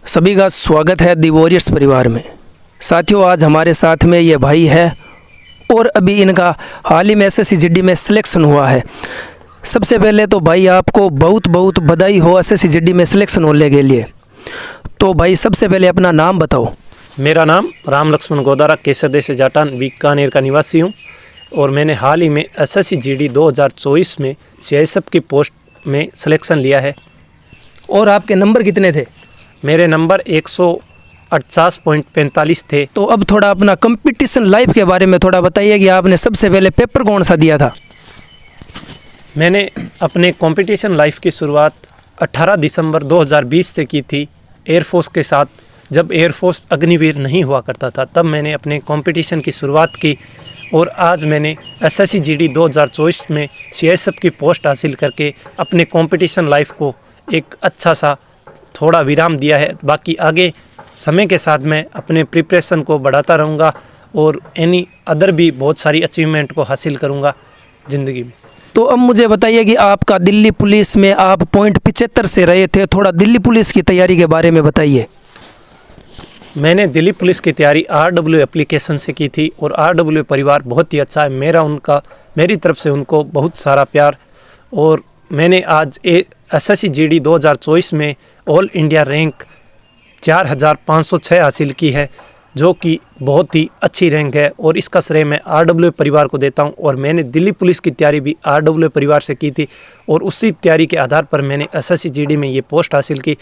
सभी का स्वागत है दी वॉरियर्स परिवार में। साथियों, आज हमारे साथ में ये भाई है और अभी इनका हाल ही में एसएससी जीडी में सिलेक्शन हुआ है। सबसे पहले तो भाई आपको बहुत बहुत बधाई हो एसएससी जीडी में सिलेक्शन होने के लिए। तो भाई सबसे पहले अपना नाम बताओ। मेरा नाम राम लक्ष्मण गोदारा, केसर देश जाटान, बीकानेर का निवासी हूँ और मैंने हाल ही में एसएससी जीडी 2024 में सीआईएसएफ की पोस्ट में सिलेक्शन लिया है। और आपके नंबर कितने थे? मेरे नंबर 148.45 थे। तो अब थोड़ा अपना कंपटीशन लाइफ के बारे में थोड़ा बताइए कि आपने सबसे पहले पेपर कौन सा दिया था? मैंने अपने कंपटीशन लाइफ की शुरुआत 18 दिसंबर 2020 से की थी एयरफोर्स के साथ। जब एयरफोर्स अग्निवीर नहीं हुआ करता था तब मैंने अपने कंपटीशन की शुरुआत की और आज मैंने एसएससी जीडी 2024 में सीआईएसएफ की पोस्ट हासिल करके अपने कंपटीशन लाइफ को एक अच्छा सा थोड़ा विराम दिया है। बाकी आगे समय के साथ मैं अपने प्रिपरेशन को बढ़ाता रहूँगा और एनी अदर भी बहुत सारी अचीवमेंट को हासिल करूँगा ज़िंदगी में। तो अब मुझे बताइए कि आपका दिल्ली पुलिस में आप पॉइंट 75 से रहे थे, थोड़ा दिल्ली पुलिस की तैयारी के बारे में बताइए। मैंने दिल्ली पुलिस की तैयारी RW एप्लीकेशन से की थी और RW परिवार बहुत ही अच्छा है। मेरी तरफ से उनको बहुत सारा प्यार। और मैंने आज एसएससी जीडी 2024 में ऑल इंडिया रैंक 4506 हासिल की है, जो कि बहुत ही अच्छी रैंक है और इसका श्रेय मैं RW परिवार को देता हूं। और मैंने दिल्ली पुलिस की तैयारी भी RW परिवार से की थी और उसी तैयारी के आधार पर मैंने एसएससी जीडी में ये पोस्ट हासिल की।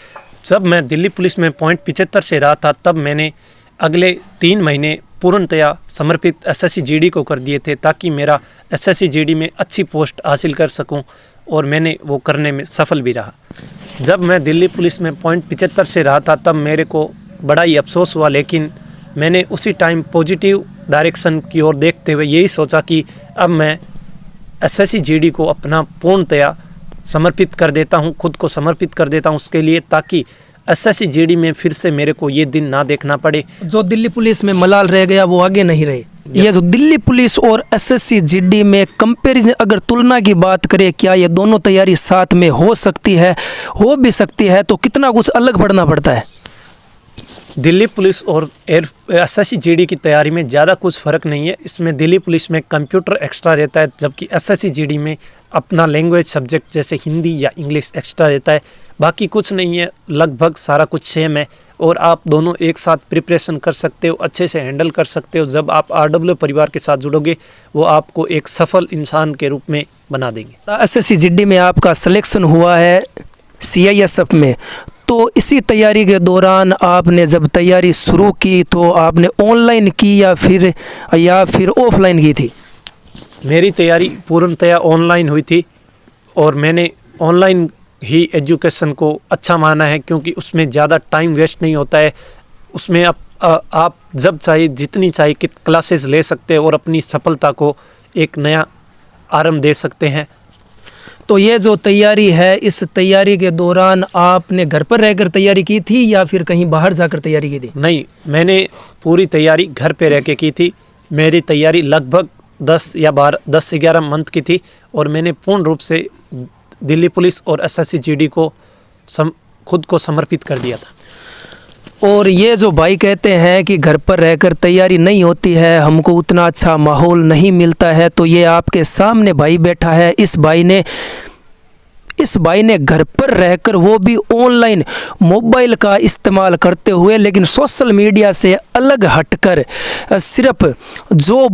जब मैं दिल्ली पुलिस में पॉइंट 75 से रहा था तब मैंने अगले 3 महीने पूर्णतया समर्पित एसएससी जीडी को कर दिए थे ताकि मेरा एसएससी जीडी में अच्छी पोस्ट हासिल कर सकूं और मैंने वो करने में सफल भी रहा। जब मैं दिल्ली पुलिस में पॉइंट 75 से रहा था तब मेरे को बड़ा ही अफसोस हुआ, लेकिन मैंने उसी टाइम पॉजिटिव डायरेक्शन की ओर देखते हुए यही सोचा कि अब मैं एसएससी जीडी को अपना पूर्णतया समर्पित कर देता हूं, खुद को समर्पित कर देता हूं उसके लिए, ताकि एसएससी जीडी में फिर से मेरे को ये दिन ना देखना पड़े। जो दिल्ली पुलिस में मलाल रह गया वो आगे नहीं रहे। ये जो दिल्ली पुलिस और एसएससी जीडी में कंपैरिजन, अगर तुलना की बात करें, क्या ये दोनों तैयारी साथ में हो सकती है? हो भी सकती है तो कितना कुछ अलग पढ़ना पड़ता है? दिल्ली पुलिस और एसएससी जीडी की तैयारी में ज़्यादा कुछ फ़र्क नहीं है। इसमें दिल्ली पुलिस में कंप्यूटर एक्स्ट्रा रहता है, जबकि एसएससी जीडी में अपना लैंग्वेज सब्जेक्ट जैसे हिंदी या इंग्लिश एक्स्ट्रा रहता है। बाकी कुछ नहीं है, लगभग सारा कुछ सेम है और आप दोनों एक साथ प्रिपरेशन कर सकते हो, अच्छे से हैंडल कर सकते हो। जब आप RW परिवार के साथ जुड़ोगे वो आपको एक सफल इंसान के रूप में बना देंगे। एसएससी जीडी में आपका सिलेक्शन हुआ है सीआईएसएफ में, तो इसी तैयारी के दौरान आपने जब तैयारी शुरू की तो आपने ऑनलाइन की या फिर ऑफलाइन की थी? मेरी तैयारी पूर्णतया ऑनलाइन हुई थी और मैंने ऑनलाइन ही एजुकेशन को अच्छा माना है, क्योंकि उसमें ज़्यादा टाइम वेस्ट नहीं होता है। उसमें आप जब चाहे जितनी चाहे कि क्लासेस ले सकते हैं और अपनी सफलता को एक नया आरंभ दे सकते हैं। तो ये जो तैयारी है, इस तैयारी के दौरान आपने घर पर रहकर तैयारी की थी या फिर कहीं बाहर जाकर तैयारी की थी? नहीं, मैंने पूरी तैयारी घर पे रह के की थी। मेरी तैयारी लगभग 10 से 11 मंथ की थी और मैंने पूर्ण रूप से दिल्ली पुलिस और एसएससी जीडी को खुद को समर्पित कर दिया था। और ये जो भाई कहते हैं कि घर पर रहकर तैयारी नहीं होती है, हमको उतना अच्छा माहौल नहीं मिलता है, तो ये आपके सामने भाई बैठा है। इस भाई ने घर पर रहकर, वो भी ऑनलाइन मोबाइल का इस्तेमाल करते हुए, लेकिन सोशल मीडिया से अलग हटकर सिर्फ जो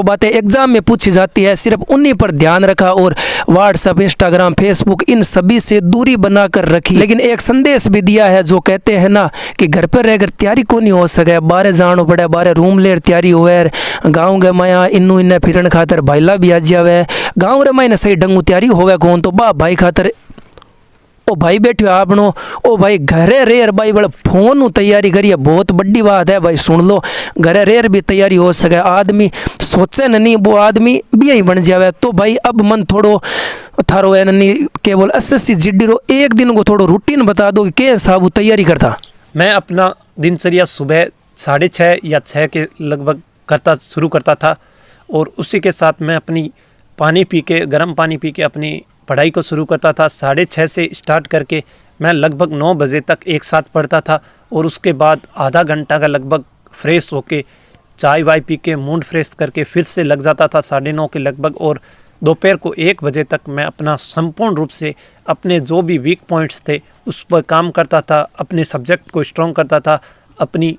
बातें एग्ज़ाम में पूछी जाती है सिर्फ उन्हीं पर ध्यान रखा और व्हाट्सएप, इंस्टाग्राम, फेसबुक इन सभी से दूरी बनाकर रखी। लेकिन एक संदेश भी दिया है जो कहते हैं ना कि घर पर रहकर तैयारी को नहीं हो सके, बाहर जानो पड़े, बाहर रूम लेर तैयारी हुए, गाँव के माया इन्नू इन्ने फिरन खातर भाईला भी आज जावे, गाँव रे मायने सही ढंगू तैयारी होवे कौन, तो बा भाई खातर ओ भाई बैठो आपनो, ओ भाई घरे रेर भाई बड़े फोन तैयारी करिए, बहुत बड़ी बात है भाई, सुन लो। घरे रेर भी तैयारी हो सके, आदमी सोचे नहीं वो आदमी भी यही बन जावे। तो भाई अब मन थोड़ो थारो है नहीं केवल एसएससी जीडी रो एक दिन को थोड़ो रूटीन बता दो कि के हिसाब तैयारी करता। मैं अपना दिनचर्या सुबह 6:30 या 6 के लगभग शुरू करता था और उसी के साथ मैं अपनी गर्म पानी पी के अपनी पढ़ाई को शुरू करता था। 6:30 से स्टार्ट करके मैं लगभग 9 बजे तक एक साथ पढ़ता था और उसके बाद आधा घंटा का लगभग फ्रेश होके चाय वाय पी के मूड फ्रेश करके फिर से लग जाता था 9:30 के लगभग, और दोपहर को 1 बजे तक मैं अपना संपूर्ण रूप से अपने जो भी वीक पॉइंट्स थे उस पर काम करता था, अपने सब्जेक्ट को स्ट्रॉन्ग करता था, अपनी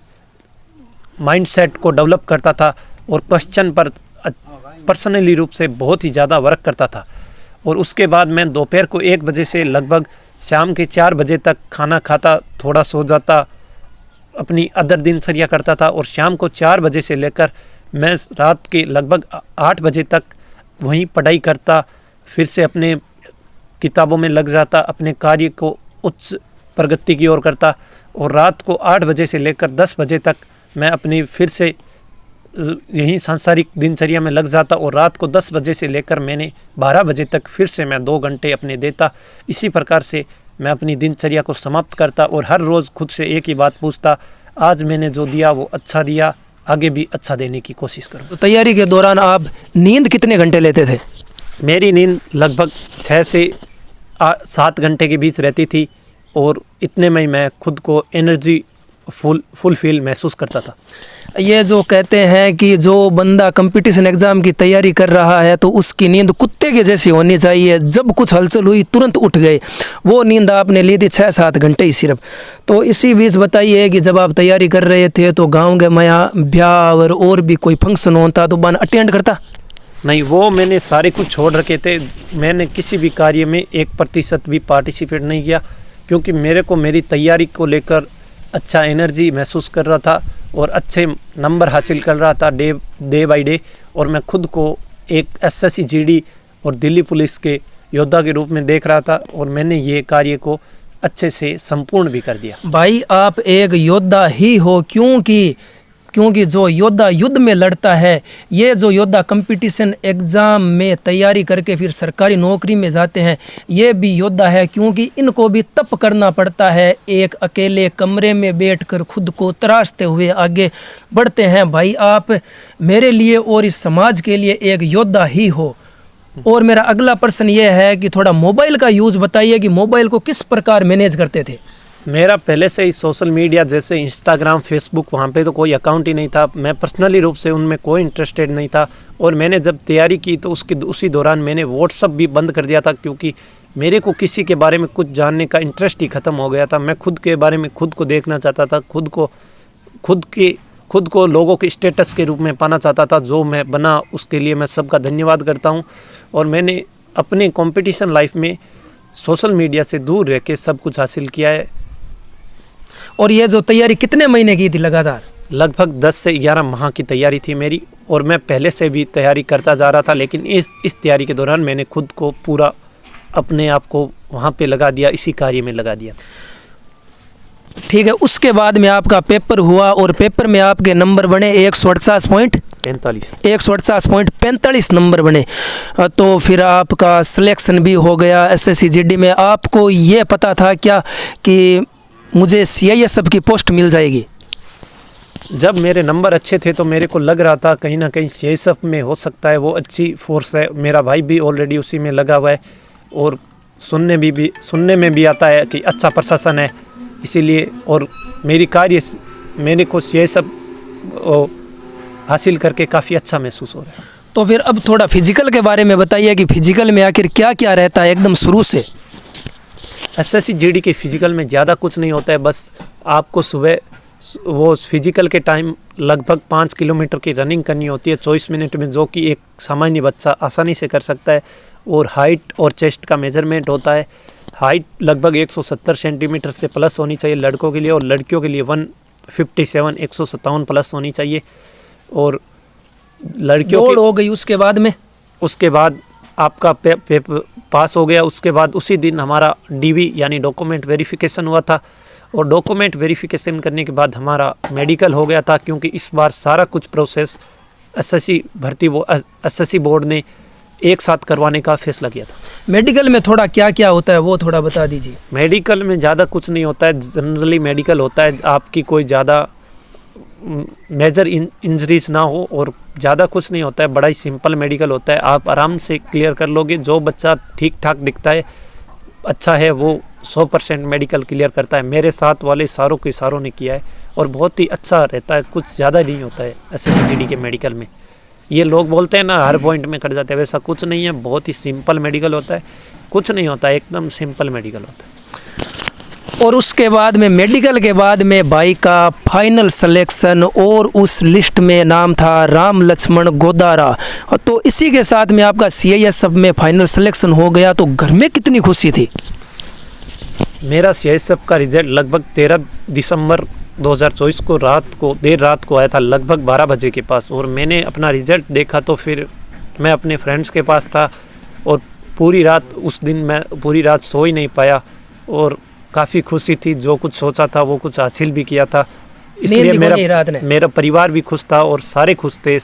माइंडसेट को डेवलप करता था और क्वेश्चन पर पर्सनली रूप से बहुत ही ज़्यादा वर्क करता था। और उसके बाद मैं दोपहर को 1 बजे से लगभग शाम के 4 बजे तक खाना खाता, थोड़ा सो जाता, अपनी अदर दिनचर्या करता था, और शाम को 4 बजे से लेकर मैं रात के लगभग 8 बजे तक वहीं पढ़ाई करता, फिर से अपने किताबों में लग जाता, अपने कार्य को उच्च प्रगति की ओर करता, और रात को 8 बजे से लेकर 10 बजे तक मैं अपनी फिर से यही सांसारिक दिनचर्या में लग जाता, और रात को 10 बजे से लेकर मैंने 12 बजे तक फिर से मैं 2 घंटे अपने देता। इसी प्रकार से मैं अपनी दिनचर्या को समाप्त करता और हर रोज़ खुद से एक ही बात पूछता, आज मैंने जो दिया वो अच्छा दिया, आगे भी अच्छा देने की कोशिश करूँ। तो तैयारी के दौरान आप नींद कितने घंटे लेते थे? मेरी नींद लगभग 6 से 7 घंटे के बीच रहती थी, और इतने में ही मैं खुद को एनर्जी फुलफिल महसूस करता था। ये जो कहते हैं कि जो बंदा कंपटीशन एग्ज़ाम की तैयारी कर रहा है तो उसकी नींद कुत्ते के जैसी होनी चाहिए, जब कुछ हलचल हुई तुरंत उठ गए, वो नींद आपने ली थी 6-7 घंटे ही सिर्फ। तो इसी बीच बताइए कि जब आप तैयारी कर रहे थे तो गाँव के मया ब्याह और भी कोई फंक्शन होता तो बन अटेंड करता? नहीं, वो मैंने सारे कुछ छोड़ रखे थे। मैंने किसी भी कार्य में 1% भी पार्टिसिपेट नहीं किया, क्योंकि मेरे को मेरी तैयारी को लेकर अच्छा एनर्जी महसूस कर रहा था और अच्छे नंबर हासिल कर रहा था डे बाय डे, और मैं खुद को एक एसएससी जीडी और दिल्ली पुलिस के योद्धा के रूप में देख रहा था, और मैंने ये कार्य को अच्छे से संपूर्ण भी कर दिया। भाई आप एक योद्धा ही हो, क्योंकि जो योद्धा युद्ध में लड़ता है, ये जो योद्धा कंपटीशन एग्ज़ाम में तैयारी करके फिर सरकारी नौकरी में जाते हैं, ये भी योद्धा है, क्योंकि इनको भी तप करना पड़ता है। एक अकेले कमरे में बैठकर खुद को तराशते हुए आगे बढ़ते हैं। भाई आप मेरे लिए और इस समाज के लिए एक योद्धा ही हो। और मेरा अगला प्रश्न ये है कि थोड़ा मोबाइल का यूज़ बताइए कि मोबाइल को किस प्रकार मैनेज करते थे? मेरा पहले से ही सोशल मीडिया जैसे इंस्टाग्राम, फेसबुक, वहाँ पे तो कोई अकाउंट ही नहीं था। मैं पर्सनली रूप से उनमें कोई इंटरेस्टेड नहीं था, और मैंने जब तैयारी की तो उसी दौरान मैंने व्हाट्सअप भी बंद कर दिया था, क्योंकि मेरे को किसी के बारे में कुछ जानने का इंटरेस्ट ही ख़त्म हो गया था। मैं खुद के बारे में खुद को देखना चाहता था, खुद को लोगों के स्टेटस के रूप में पाना चाहता था। जो मैं बना उसके लिए मैं सबका धन्यवाद करता हूँ, और मैंने अपने कंपटीशन लाइफ में सोशल मीडिया से दूर रह के सब कुछ हासिल किया है। और ये जो तैयारी कितने महीने की थी लगातार? लगभग 10 से 11 माह की तैयारी थी मेरी, और मैं पहले से भी तैयारी करता जा रहा था, लेकिन इस तैयारी के दौरान मैंने खुद को पूरा अपने आप को वहाँ पे लगा दिया, इसी कार्य में लगा दिया। ठीक है, उसके बाद में आपका पेपर हुआ और पेपर में आपके नंबर बने 148.45 नंबर बने। तो फिर आपका सिलेक्शन भी हो गया एसएससी जीडी में। आपको ये पता था क्या कि मुझे सीआईएसएफ की पोस्ट मिल जाएगी? जब मेरे नंबर अच्छे थे तो मेरे को लग रहा था कहीं ना कहीं सीआईएसएफ में हो सकता है, वो अच्छी फोर्स है। मेरा भाई भी ऑलरेडी उसी में लगा हुआ है, और सुनने में भी आता है कि अच्छा प्रशासन है, इसीलिए। और मेरे को सीआईएसएफ हासिल करके काफ़ी अच्छा महसूस हो रहा है। तो फिर अब थोड़ा फिजिकल के बारे में बताइए कि फिजिकल में आखिर क्या क्या रहता है एकदम शुरू से? एसएससी जीडी के फिजिकल में ज़्यादा कुछ नहीं होता है, बस आपको सुबह वो फिजिकल के टाइम लगभग 5 किलोमीटर की रनिंग करनी होती है 24 मिनट में, जो कि एक सामान्य बच्चा आसानी से कर सकता है। और हाइट और चेस्ट का मेजरमेंट होता है। हाइट लगभग 170 सेंटीमीटर से प्लस होनी चाहिए लड़कों के लिए, और लड़कियों के लिए 157 प्लस होनी चाहिए। और लड़कियों हो गई उसके बाद आपका पेपर पास हो गया। उसके बाद उसी दिन हमारा डीवी यानी डॉक्यूमेंट वेरिफिकेशन हुआ था, और डॉक्यूमेंट वेरिफिकेशन करने के बाद हमारा मेडिकल हो गया था, क्योंकि इस बार सारा कुछ प्रोसेस एसएससी बोर्ड ने एक साथ करवाने का फैसला किया था। मेडिकल में थोड़ा क्या क्या होता है वो थोड़ा बता दीजिए। मेडिकल में ज़्यादा कुछ नहीं होता है, जनरली मेडिकल होता है आपकी कोई ज़्यादा मेजर इंजरीज ना हो, और ज़्यादा कुछ नहीं होता है, बड़ा ही सिंपल मेडिकल होता है। आप आराम से क्लियर कर लोगे। जो बच्चा ठीक ठाक दिखता है अच्छा है वो 100% मेडिकल क्लियर करता है। मेरे साथ वाले सारों के सारों ने किया है और बहुत ही अच्छा रहता है, कुछ ज़्यादा नहीं होता है SSGD के मेडिकल में। ये लोग बोलते हैं ना हर पॉइंट में कट जाते हैं, वैसा कुछ नहीं है, बहुत ही सिंपल मेडिकल होता है, कुछ नहीं होता है, एकदम सिंपल मेडिकल होता है। और उसके बाद में मेडिकल के बाद में भाई का फाइनल सिलेक्शन और उस लिस्ट में नाम था राम लक्ष्मण गोदारा। तो इसी के साथ में आपका CISF में फाइनल सिलेक्शन हो गया, तो घर में कितनी खुशी थी? मेरा CISF का रिजल्ट लगभग 13 दिसंबर 2024 को देर रात को आया था, लगभग 12 बजे के पास। और मैंने अपना रिजल्ट देखा तो फिर मैं अपने फ्रेंड्स के पास था और पूरी रात उस दिन मैं पूरी रात सो ही नहीं पाया और काफ़ी खुशी थी। जो कुछ सोचा था वो कुछ हासिल भी किया था, इसलिए मेरा परिवार भी खुश था और सारे खुश थे।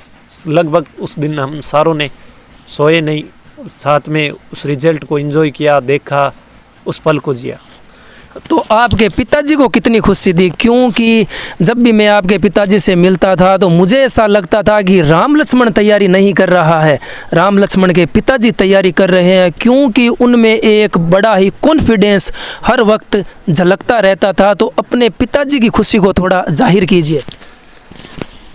लगभग उस दिन हम सारों ने सोए नहीं, साथ में उस रिजल्ट को एंजॉय किया, देखा, उस पल को जिया। तो आपके पिताजी को कितनी खुशी थी? क्योंकि जब भी मैं आपके पिताजी से मिलता था तो मुझे ऐसा लगता था कि राम लक्ष्मण तैयारी नहीं कर रहा है, राम लक्ष्मण के पिताजी तैयारी कर रहे हैं, क्योंकि उनमें एक बड़ा ही कॉन्फिडेंस हर वक्त झलकता रहता था। तो अपने पिताजी की खुशी को थोड़ा जाहिर कीजिए।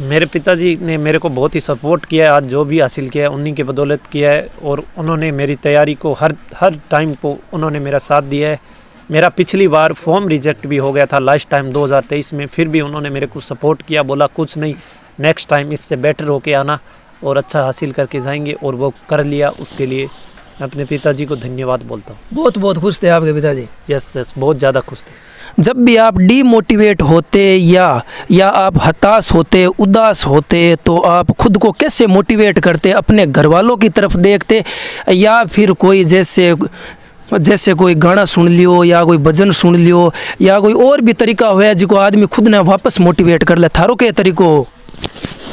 मेरे पिताजी ने मेरे को बहुत ही सपोर्ट किया है, आज जो भी हासिल किया है उन्हीं के बदौलत किया है और उन्होंने मेरी तैयारी को हर टाइम को उन्होंने मेरा साथ दिया है। मेरा पिछली बार फॉर्म रिजेक्ट भी हो गया था लास्ट टाइम 2023 में, फिर भी उन्होंने मेरे को सपोर्ट किया, बोला कुछ नहीं, नेक्स्ट टाइम इससे बेटर होके आना और अच्छा हासिल करके जाएंगे, और वो कर लिया। उसके लिए मैं अपने पिताजी को धन्यवाद बोलता हूँ। बहुत बहुत खुश थे आपके पिताजी? यस, बहुत ज़्यादा खुश थे। जब भी आप डीमोटिवेट होते या आप हताश होते, उदास होते, तो आप खुद को कैसे मोटिवेट करते? अपने घर वालों की तरफ देखते या फिर कोई जैसे कोई गाना सुन लियो या कोई भजन सुन लियो या कोई और भी तरीका होया जिसको आदमी खुद ने वापस मोटिवेट कर ले? थारो के तरीको?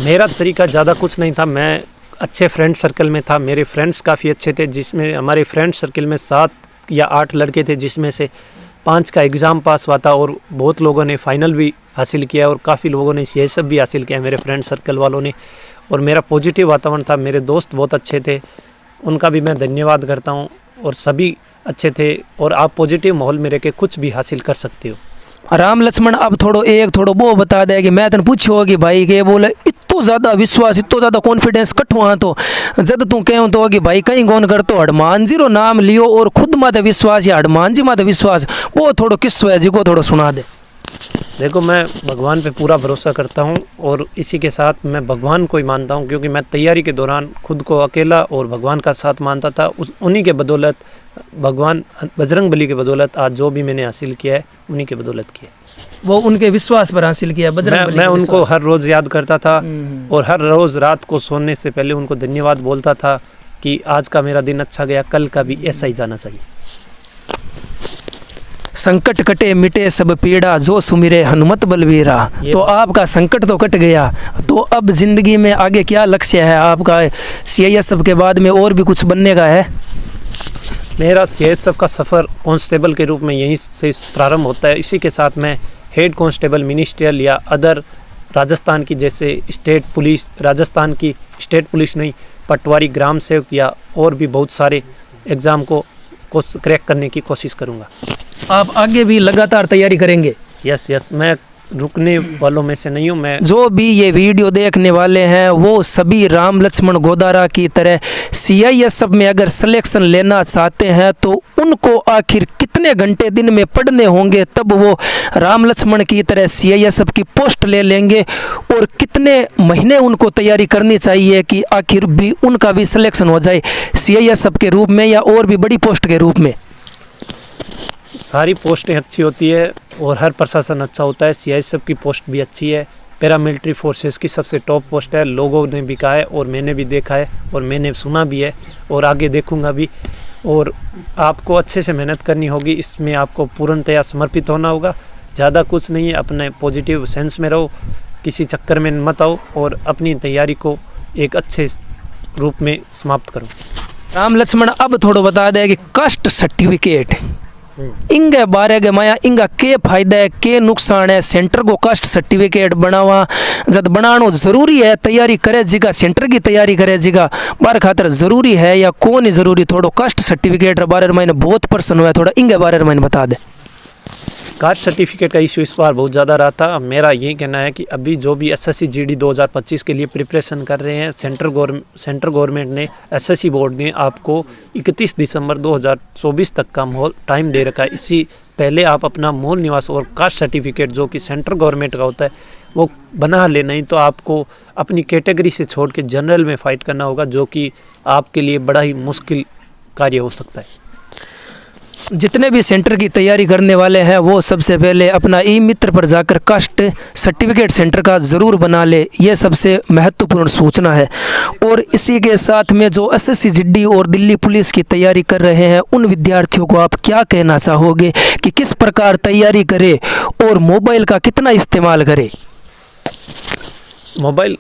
मेरा तरीका ज़्यादा कुछ नहीं था, मैं अच्छे फ्रेंड सर्कल में था, मेरे फ्रेंड्स काफ़ी अच्छे थे, जिसमें हमारे फ्रेंड सर्कल में 7 या 8 लड़के थे, जिसमें से 5 का एग्ज़ाम पास हुआ था और बहुत लोगों ने फाइनल भी हासिल किया और काफ़ी लोगों ने CISF भी हासिल किया मेरे फ्रेंड सर्कल वालों ने। और मेरा पॉजिटिव वातावरण था, मेरे दोस्त बहुत अच्छे थे, उनका भी मैं धन्यवाद करता हूँ, और सभी अच्छे थे। और आप पॉजिटिव माहौल में रह के कुछ भी हासिल कर सकते हो। राम लक्ष्मण अब थोड़ो वो बता दे कि मैं तन पूछो कि भाई के बोले इतो ज़्यादा विश्वास, इतो ज़्यादा कॉन्फिडेंस कठुआ तो जब तू कहूँ तो कि भाई कहीं कौन कर तो हनुमान जी रो नाम लियो और खुद माते विश्वास या हनुमान जी माते विश्वास, वो थोड़ो किस्सो है जिको थोड़ो सुना दे। देखो, मैं भगवान पे पूरा भरोसा करता हूँ और इसी के साथ मैं भगवान को ही मानता हूँ, क्योंकि मैं तैयारी के दौरान खुद को अकेला और भगवान का साथ मानता था। उन्हीं के बदौलत, भगवान बजरंगबली के बदौलत आज जो भी मैंने हासिल किया है उन्हीं के बदौलत किया। वो उनके विश्वास पर हासिल किया बजरंगबली। मैं उनको हर रोज़ याद करता था और हर रोज़ रात को सोने से पहले उनको धन्यवाद बोलता था कि आज का मेरा दिन अच्छा गया, कल का भी ऐसा ही जाना चाहिए। संकट कटे मिटे सब पीड़ा, जो सुमिरे हनुमत बलवीरा। तो आपका संकट तो कट गया, तो अब ज़िंदगी में आगे क्या लक्ष्य है आपका? CISF के बाद में और भी कुछ बनने का है? मेरा CISF का सफ़र कांस्टेबल के रूप में यहीं से प्रारंभ होता है। इसी के साथ मैं हेड कांस्टेबल मिनिस्ट्रियल या अदर राजस्थान की जैसे स्टेट पुलिस, राजस्थान की स्टेट पुलिस नहीं, पटवारी, ग्राम सेवक या और भी बहुत सारे एग्ज़ाम को क्रैक करने की कोशिश करूँगा। आप आगे भी लगातार तैयारी करेंगे? यस, मैं रुकने वालों में से नहीं हूँ। मैं जो भी ये वीडियो देखने वाले हैं वो सभी राम लक्ष्मण गोदारा की तरह CISF में अगर सिलेक्शन लेना चाहते हैं तो उनको आखिर कितने घंटे दिन में पढ़ने होंगे तब वो राम लक्ष्मण की तरह CISF की पोस्ट ले लेंगे, और कितने महीने उनको तैयारी करनी चाहिए कि आखिर भी उनका भी सिलेक्शन हो जाए CISF के रूप में या और भी बड़ी पोस्ट के रूप में? सारी पोस्टें अच्छी होती है और हर प्रशासन अच्छा होता है। CISF की पोस्ट भी अच्छी है, पैरामिलिट्री फोर्सेस की सबसे टॉप पोस्ट है, लोगों ने भी कहा है और मैंने भी देखा है और मैंने सुना भी है और आगे देखूंगा भी। और आपको अच्छे से मेहनत करनी होगी, इसमें आपको पूर्णतया समर्पित होना होगा। ज़्यादा कुछ नहीं है, अपने पॉजिटिव सेंस में रहो, किसी चक्कर में मत आओ और अपनी तैयारी को एक अच्छे रूप में समाप्त करो। राम लक्ष्मण अब थोड़ा बता दें कि कास्ट सर्टिफिकेट इंगे बारे के माया इंगा के फायदा है के नुकसान है। सेंटर को कास्ट सर्टिफिकेट बनावा जब बनानो जरूरी है, तैयारी करे जीगा, सेंटर की तैयारी करे जीगा बार खातर जरूरी है या कौन जरूरी। थोड़ा कास्ट सर्टिफिकेट बारे में मैंने बहुत प्रश्न हुआ, थोड़ा इंगे बारे में मैंने बता दे। कास्ट सर्टिफिकेट का इशू इस बार बहुत ज़्यादा रहा था। मेरा यही कहना है कि अभी जो भी एसएससी जीडी 2025 के लिए प्रिपरेशन कर रहे हैं, सेंट्रल गवर्नमेंट ने एसएससी बोर्ड ने आपको 31 दिसंबर 2024 तक का टाइम दे रखा है। इससे पहले आप अपना मूल निवास और कास्ट सर्टिफिकेट जो कि सेंट्रल गवर्नमेंट का होता है वो बना ले, नहीं तो आपको अपनी कैटेगरी से छोड़ के जनरल में फ़ाइट करना होगा, जो कि आपके लिए बड़ा ही मुश्किल कार्य हो सकता है। जितने भी सेंटर की तैयारी करने वाले हैं वो सबसे पहले अपना ई मित्र पर जाकर कास्ट सर्टिफिकेट सेंटर का ज़रूर बना ले, ये सबसे महत्वपूर्ण सूचना है। और इसी के साथ में जो एसएससी जीडी और दिल्ली पुलिस की तैयारी कर रहे हैं उन विद्यार्थियों को आप क्या कहना चाहोगे कि किस प्रकार तैयारी करें और मोबाइल का कितना इस्तेमाल करें?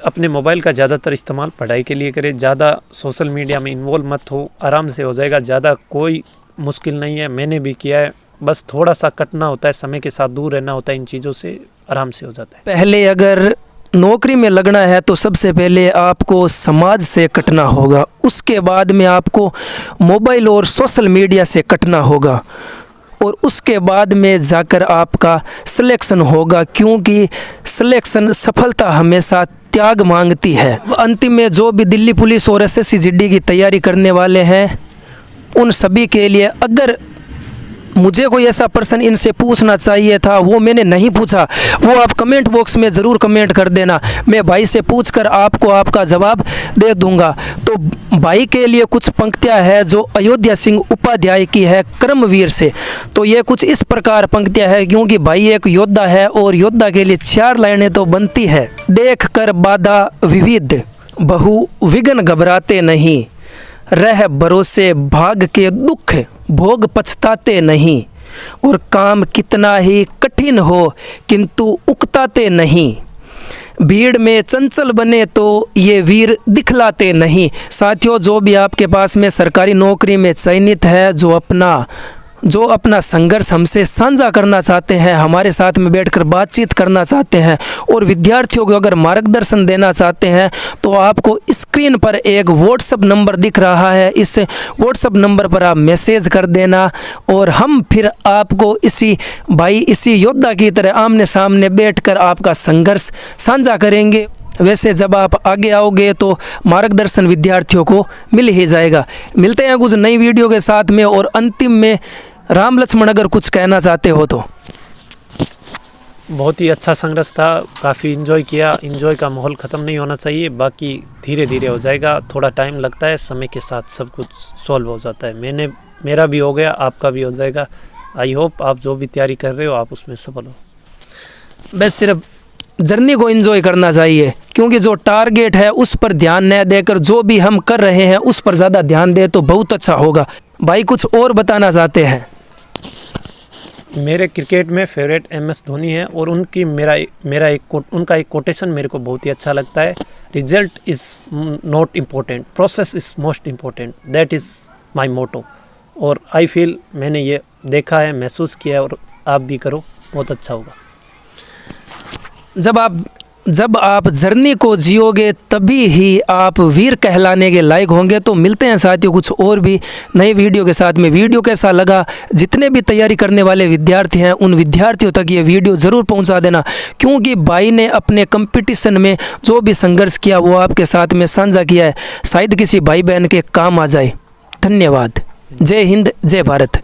अपने मोबाइल का ज़्यादातर इस्तेमाल पढ़ाई के लिए करें, ज़्यादा सोशल मीडिया में इन्वॉल्व मत हो, आराम से हो जाएगा, ज़्यादा कोई मुश्किल नहीं है, मैंने भी किया है, बस थोड़ा सा कटना होता है, समय के साथ दूर रहना होता है, इन चीज़ों से आराम से हो जाता है। पहले अगर नौकरी में लगना है तो सबसे पहले आपको समाज से कटना होगा, उसके बाद में आपको मोबाइल और सोशल मीडिया से कटना होगा और उसके बाद में जाकर आपका सिलेक्शन होगा, क्योंकि सिलेक्शन सफलता हमेशा त्याग मांगती है। अंतिम में जो भी दिल्ली पुलिस और एसएससी जीडी की तैयारी करने वाले हैं उन सभी के लिए, अगर मुझे कोई ऐसा प्रश्न इनसे पूछना चाहिए था वो मैंने नहीं पूछा, वो आप कमेंट बॉक्स में ज़रूर कमेंट कर देना, मैं भाई से पूछकर आपको आपका जवाब दे दूंगा। तो भाई के लिए कुछ पंक्तियां है जो अयोध्या सिंह उपाध्याय की है कर्मवीर से, तो ये कुछ इस प्रकार पंक्तियां है, क्योंकि भाई एक योद्धा है और योद्धा के लिए 4 लाइनें तो बनती है। देख कर बाधा विविध बहु विघ्न घबराते नहीं, रह भरोसे भाग के दुख भोग पछताते नहीं, और काम कितना ही कठिन हो किंतु उकताते नहीं, भीड़ में चंचल बने तो ये वीर दिखलाते नहीं। साथियों, जो भी आपके पास में सरकारी नौकरी में चयनित है, जो अपना संघर्ष हमसे साझा करना चाहते हैं, हमारे साथ में बैठकर बातचीत करना चाहते हैं और विद्यार्थियों को अगर मार्गदर्शन देना चाहते हैं, तो आपको स्क्रीन पर एक व्हाट्सएप नंबर दिख रहा है, इस व्हाट्सएप नंबर पर आप मैसेज कर देना और हम फिर आपको इसी योद्धा की तरह आमने सामने बैठकर आपका संघर्ष साझा करेंगे। वैसे जब आप आगे आओगे तो मार्गदर्शन विद्यार्थियों को मिल ही जाएगा। मिलते हैं कुछ नई वीडियो के साथ में, और अंतिम में राम लक्ष्मण अगर कुछ कहना चाहते हो तो। बहुत ही अच्छा संघर्ष था, काफ़ी इन्जॉय किया। इन्जॉय का माहौल ख़त्म नहीं होना चाहिए, बाकी धीरे धीरे हो जाएगा, थोड़ा टाइम लगता है, समय के साथ सब कुछ सॉल्व हो जाता है। मेरा भी हो गया, आपका भी हो जाएगा। आई होप आप जो भी तैयारी कर रहे हो आप उसमें सफल हो। बस सिर्फ जर्नी को एंजॉय करना चाहिए, क्योंकि जो टारगेट है उस पर ध्यान न देकर जो भी हम कर रहे हैं उस पर ज़्यादा ध्यान दे तो बहुत अच्छा होगा। भाई कुछ और बताना चाहते हैं? मेरे क्रिकेट में फेवरेट MS धोनी है और उनका एक कोटेशन मेरे को बहुत ही अच्छा लगता है, result is not important, process is most important, that is my motto. और आई फील मैंने ये देखा है, महसूस किया है, और आप भी करो, बहुत अच्छा होगा। जब आप जर्नी को जियोगे तभी ही आप वीर कहलाने के लायक होंगे। तो मिलते हैं साथियों कुछ और भी नई वीडियो के साथ में। वीडियो कैसा लगा, जितने भी तैयारी करने वाले विद्यार्थी हैं उन विद्यार्थियों तक ये वीडियो ज़रूर पहुंचा देना, क्योंकि भाई ने अपने कंपटीशन में जो भी संघर्ष किया वो आपके साथ में साझा किया है, शायद किसी भाई बहन के काम आ जाए। धन्यवाद। जय हिंद, जय भारत।